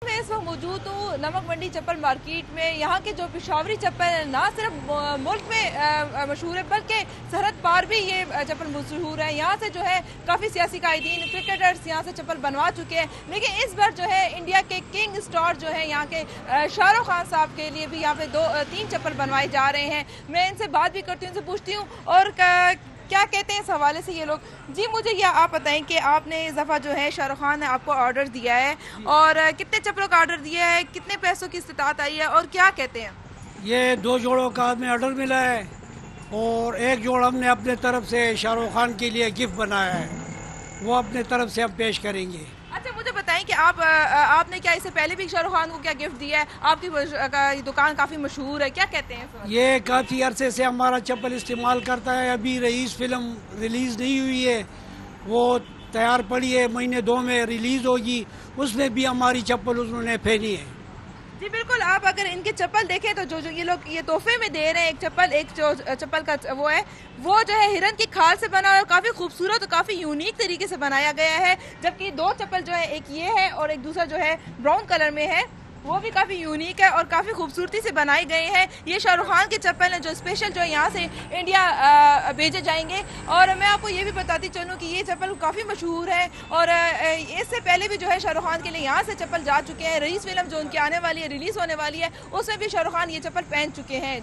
मैं इस वक्त मौजूद हूँ नमक मंडी चप्पल मार्केट में। यहाँ के जो पिशावरी चप्पल ना सिर्फ मुल्क में मशहूर है बल्कि सरहद पार भी ये चप्पल मशहूर है। यहाँ से जो है काफ़ी सियासी कायदीन क्रिकेटर्स यहाँ से चप्पल बनवा चुके हैं, लेकिन इस बार जो है इंडिया के किंग स्टार जो है यहाँ के शाहरुख खान साहब के लिए भी यहाँ पे 2-3 चप्पल बनवाए जा रहे हैं। मैं इनसे बात भी करती हूँ, इनसे पूछती हूँ और क्या कहते हैं इस हवाले से ये लोग। जी मुझे ये आप बताएं कि आपने इस दफ़ा जो है शाहरुख खान ने आपको ऑर्डर दिया है और कितने चप्पलों का ऑर्डर दिया है, कितने पैसों की इस्तिताअत आई है और क्या कहते हैं। ये 2 जोड़ों का हमें ऑर्डर मिला है और 1 जोड़ हमने अपने तरफ से शाहरुख खान के लिए गिफ्ट बनाया है, वो अपने तरफ से हम पेश करेंगे। अच्छा मुझे बताएं कि आपने क्या इससे पहले भी शाहरुख खान को क्या गिफ्ट दिया है। आपकी दुकान काफ़ी मशहूर है, क्या कहते हैं। ये काफ़ी अरसे से हमारा चप्पल इस्तेमाल करता है। अभी रईस फिल्म रिलीज़ नहीं हुई है, वो तैयार पड़ी है, महीने 2 में रिलीज़ होगी, उसमें भी हमारी चप्पल उन्होंने पहनी है। जी बिल्कुल, आप अगर इनके चप्पल देखें तो जो ये लोग ये तोहफे में दे रहे हैं, एक जो चप्पल का वो जो है हिरन की खाल से बना है और काफ़ी खूबसूरत और काफ़ी यूनिक तरीके से बनाया गया है। जबकि 2 चप्पल जो है, एक ये है और एक दूसरा जो है ब्राउन कलर में है, वो भी काफ़ी यूनिक है और काफ़ी खूबसूरती से बनाए गए हैं। ये शाहरुख खान के चप्पल हैं जो स्पेशल जो है यहाँ से इंडिया भेजे जाएंगे। और मैं आपको ये भी बताती चलूँ कि ये चप्पल काफ़ी मशहूर है और इससे पहले भी जो है शाहरुख खान के लिए यहाँ से चप्पल जा चुके हैं। रईस फिल्म जो उनकी आने वाली है, रिलीज़ होने वाली है, उसमें भी शाहरुख खान ये चप्पल पहन चुके हैं।